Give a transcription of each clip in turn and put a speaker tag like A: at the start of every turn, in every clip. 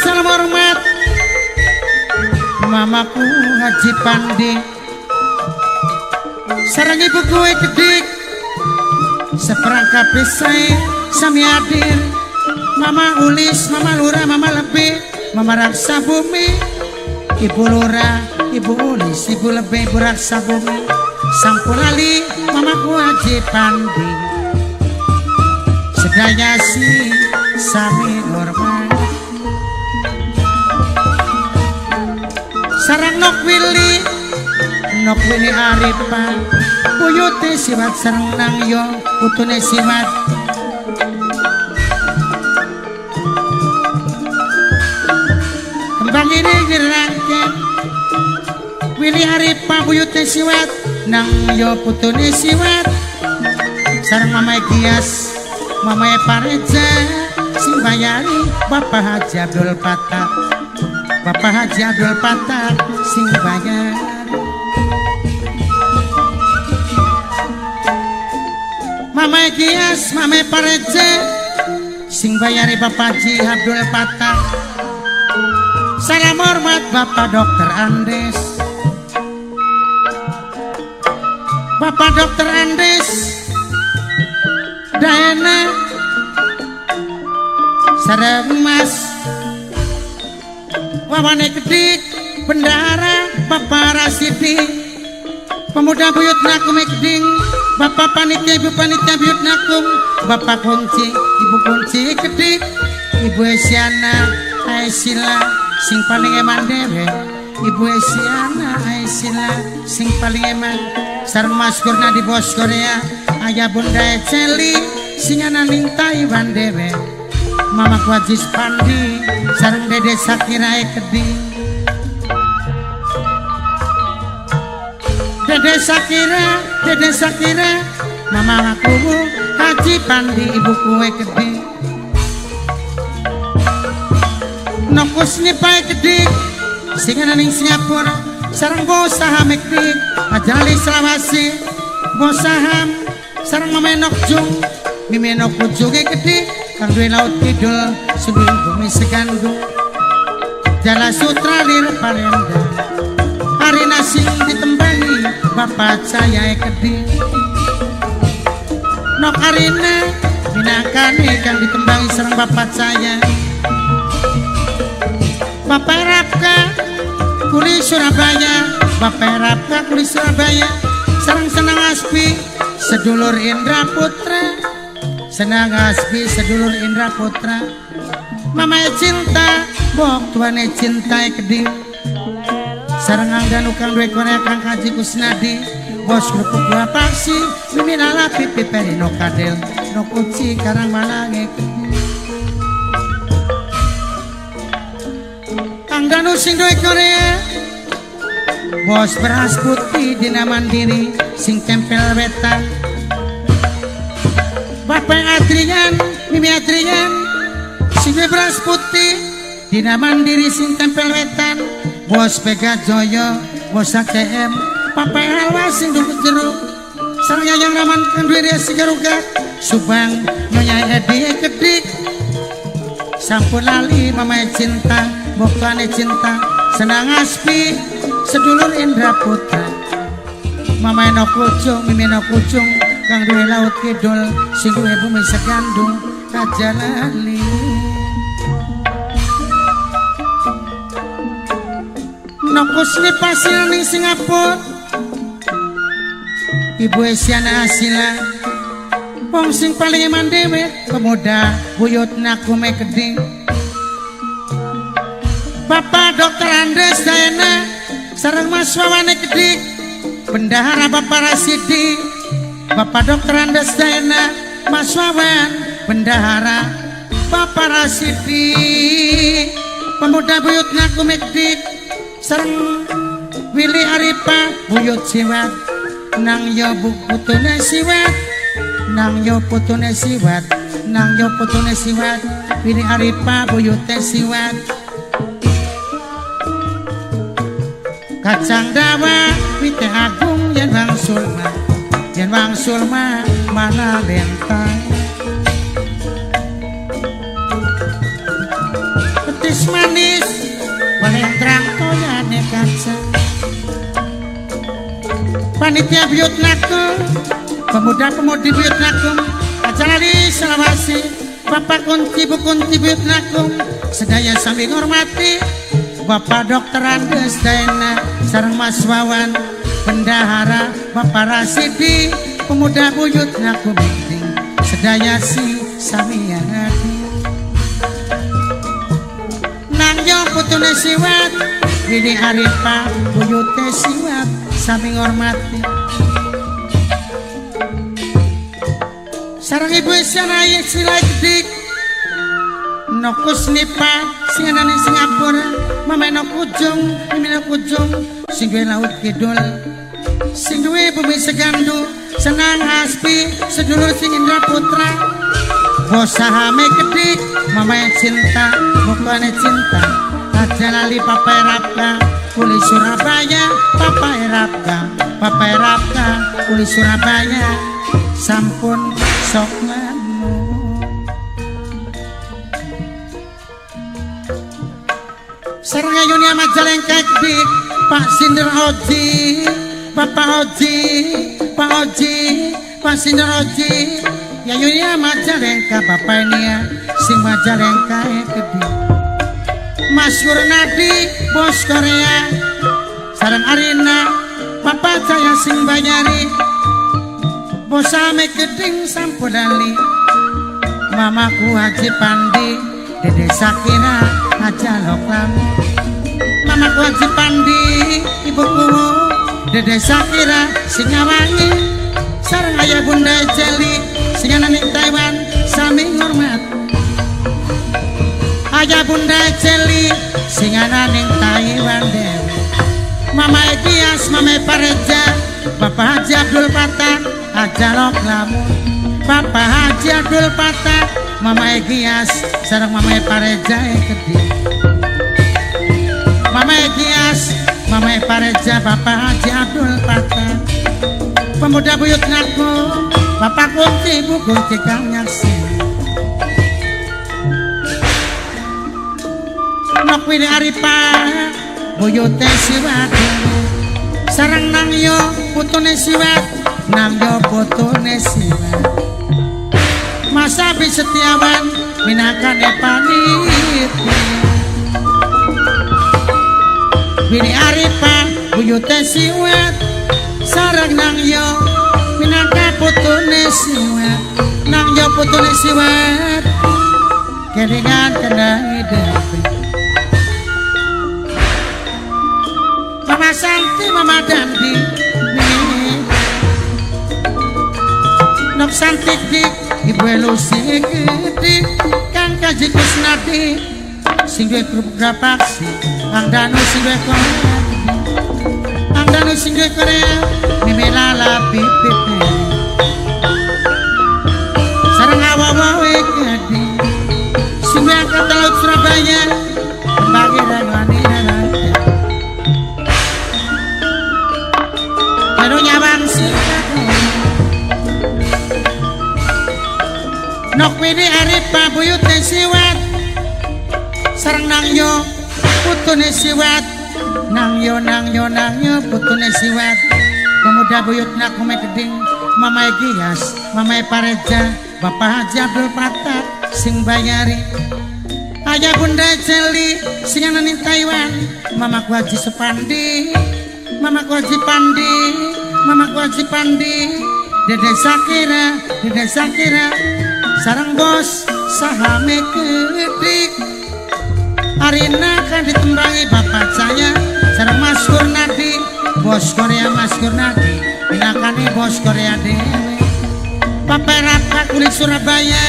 A: salam hormat mamaku Haji Pandi sareng ibu gue Gedik seperangkap pesaing sami hadir Mama Ulis, Mama Lura, Mama Lebih, Mama Raksa Bumi, Ibu Lura, Ibu Ulis, Ibu Lebih, Ibu Raksa Bumi, Sampulali, Mamaku Haji Pandi sedaya si sami hormat sarang Nok Willy Aripa Buyute siwat sareng Nangyo putune siwat kembang ini dirangken Willy Aripa Buyute siwat Nangyo putune siwat sareng Mama Gias Mama Pareja sing bayari Bapak Haji Abdul Patah Bapak Haji Abdul Patah sing bayari Mama Gias Mama Pareja sing bayari Bapak Haji Abdul Patah salam hormat Bapak Dokter Andes Bapak Dokter Andes Dayana sareng Mas Wawane Gedik Bendahara Bapak Rasidi Pemuda Buyut Nakum Geding Bapak Panitia Ibu Panitia Buyut Nakum Bapak Kunci Ibu Kunci Gedik Ibu Esiana Aisila sing paling eman dewe Ibu Esiana Aisila sing paling eman sareng Mas Kurna di Bos Korea Ayah Bunda Eceli singana Ninta Iwan dewe Mama Kwajis Pandi sareng Dede Sakira Keding Dede Sakira Mama aku Haji Pandi Ibu kue Keding Nokus Nipai Keding singana ning Singapura sareng Bos Saham Keding Ajali Selawasi Bos Saham sareng Mamenok Jung Mimenok Ujunge Keding kang duwe laut kidul sebelum bumi segandung Jala Sutra lir Palembang Arina sing ditembangi Bapak Jaya Keding Nok Arina Minangkane kang ditembangi sareng Bapak Jaya Bapak Rapka Kuli Surabaya Bapak Rapka Kuli Surabaya sareng Senang Aspi sedulur Indra Putra Senang Aspi sedulur Indra Putra Mama Cinta Bok tuane Cinta Keding sareng Angga Nukang Dwe Korea Kang Haji Kusnadi Bos Kerupuk Dua Paksi Miminala Pipi Peri No Kadel No Kuci Karang Malange Angga Nusing Dwe Korea Bos Beras Putih Dina Mandiri sing tempel wetan Bapak Adrian, Mimi Adrian, sing beras putih, Dina Mandiri sing tempel wetan, Bos Pega Joyo, Bos ACM, Bapak Halwa sing dukut jeruk, sareng Yayang Raman Kendwiri Sigaruga, Subang Nyonya Edi Kedik, sampun lali Mama Cinta, Bokane Cinta, Senang Aspi, sedulur Indra Putra, Mama Eno Kucung, Mimi Eno Kucung, kang duwe laut kidul sing duwe bumi segandung kajalali nokus ni pasil ning Singapura Ibu Esiana Asila wong sing paling eman dewe Pemuda Buyut Nakume Keding Bapak Dokter Andes Dayana sareng Mas Wawane Gedik Bendahara Bapak Rasidi Bapak Dokter Andes Dayana Mas Wawan Bendahara Bapak Rasidi Pemuda Buyut Nakum Gedik sareng Willy Aripa Buyut Siwat Nangyo putune Siwat Nangyo putune Siwat Nangyo putune Siwat Willy Aripa Buyut Siwat Kacang Dawa Wite Agung Yen Bang Sulma Yen Bang Sulma mana lentang Petis mana manis paling terang toyane kaca panitia buyut nakum pemuda-pemudi buyut nakum acara di Sulawesi Bapak kunci buyut nakum sedaya sami ngormati Bapak Dokter Andes Daena sareng Mas Wawan Bendahara Bapak Rasidi pemuda buyut nakum sedaya si sami hati nangyo putune siwat Widi Aripa buyute siwat sami ngormati sarang ibu Isyana Sila Gedik Nokus Nipa singanane Singapura Mama Nokujung Mimi Nokujung sing duwe laut kidul sing duwe bumi segandu senang hasbi sedulur sing Indra Putra bosahame Gedik Mama cinta mukane cinta aja lali Papa Erapka Uli Surabaya Papa Erapka Uli Surabaya sampun sok nganu sareng ayune Majalengka Gedik Pak Sindir Oji Bapak Oji Pak Oji Pak Sindir Oji yayune Majalengka Bapak Nia sing Majalengka Gedik Mas Nadi Bos Korea sareng Arina Bapak saya sing Banyari bosame Geding Sampodali Mamaku Haji Pandi Dede Sakina Aja Loklamu Mamaku Haji Pandi Ibuku Dede Sakira Singawangi sareng ayah Bunda Jeli singanane Taiwan sami ngormat ayah Bunda Jeli singanane Taiwan dewe Mama Ekias Mama Pareja Bapak Haji Abdul Patah Aja Loklamu Bapak Haji Abdul Patah Mama Ekias sareng Mama Pareja Gedik Mama Ekias Mama Pareja Bapak Haji Abdul Patah pemuda buyut nakum Bapak kunci ibu kunci kang nyaksi nok Widi Aripa buyute siwat sareng nangyo putune siwat nangyo putune siwat Mas Abi Setiawan minakane panitia Widi Aripa buyute siwat sareng nangyo minaka putune siwat nangyo putune siwat kelingan kena hidup Mama Santi Mama Dandi Nok Santik dik Ibu Elusi Gedik Kang Kaji Kusnadi sing duwe grup Grapaksi Kang Danu sing duwe Korea Kang Danu sing duwe Korea Mimi Lala Pipit sareng awawawe Gedik sing duwe Angkatan Laut Surabaya Kembali dan wanita baru nyawang nok Widi Aripa buyute siwat sareng nangyo putune siwat nangyo putune siwat pemuda buyut nakum Geding Mama Ekias Mama Pareja Bapak Haji Abdul Patah sing Banyari ayah Bunda Jeli singanane Taiwan Mamaku Haji Supandi Mamaku Haji Pandi Mamaku Haji Pandi Dede Sakira sarang bos sahame Gedik Arina kan ditembangi Bapak saya sarang Mas Nadi Bos Korea Mas Nadi minakane Bos Korea dewe Papa Rapa Kulit Surabaya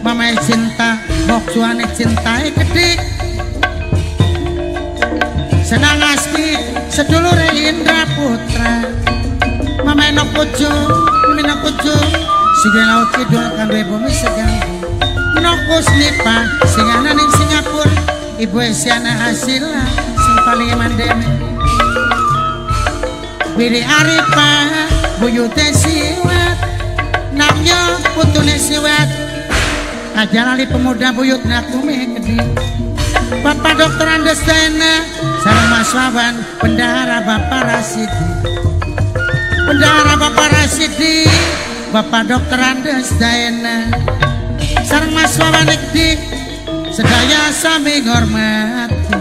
A: Mama cinta boksuane cintae Gedik senang asli sedulur Indra Putra Mama Nokujung sing laut kidul kan duwe bumi segandu Nokus Nipa singanane Singapura Ibu Isyana Asila sing paling mandeme Widi Aripa buyute siwat nangyo putune siwat aja lali pemuda buyut nakume Gedik Bapak Dokter Andes Daena sareng Mas Wawan Bendahara Bapak Rasidi. Bendahara Bapak Rasidi, Bapak Dokter Andes Daena sareng Mas Wawan Ikdik sedaya sami ngormati.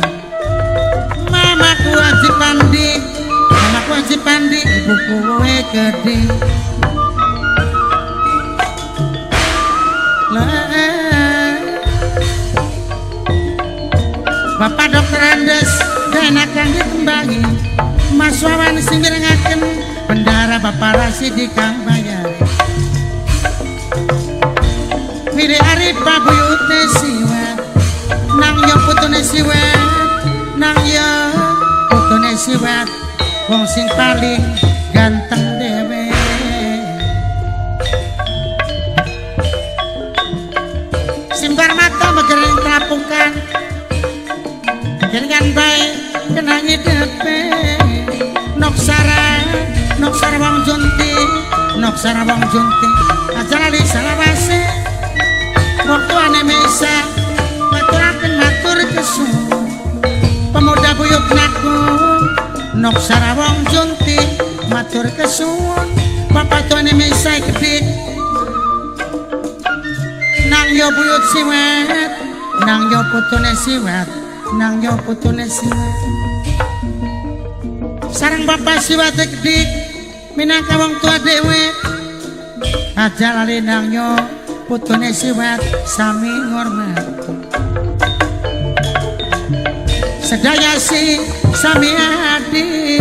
A: Mamaku Haji Pandi, mamaku Haji Pandi, ibuku kowe gede. Bapak Dokter Andes Daena kang ditembangi Mas Wawan sing mirengaken Bendahara Bapak Rasidi kang bayar. Wiri Arif buyute siwat nang yo putune siwat, nang yo putune siwat wong sing paling ganteng dhewe. Simbar mata megering telapukan jaringan baik kenangi depe. Noksara wong junti, noksara wong junti aja lali salawase waktu ane mesa maturaken matur kesuwun pemuda buyut naku. Noksara wong junti matur kesuwun bapak tuane mesa kedik nang yo buyut siwat, nang yo putune siwat, nang yo putune siwat sareng bapak siwat kedik minangka wong tua dhewe aja lali nang yo putune siwat sami ngormat. Sedaya si sami adi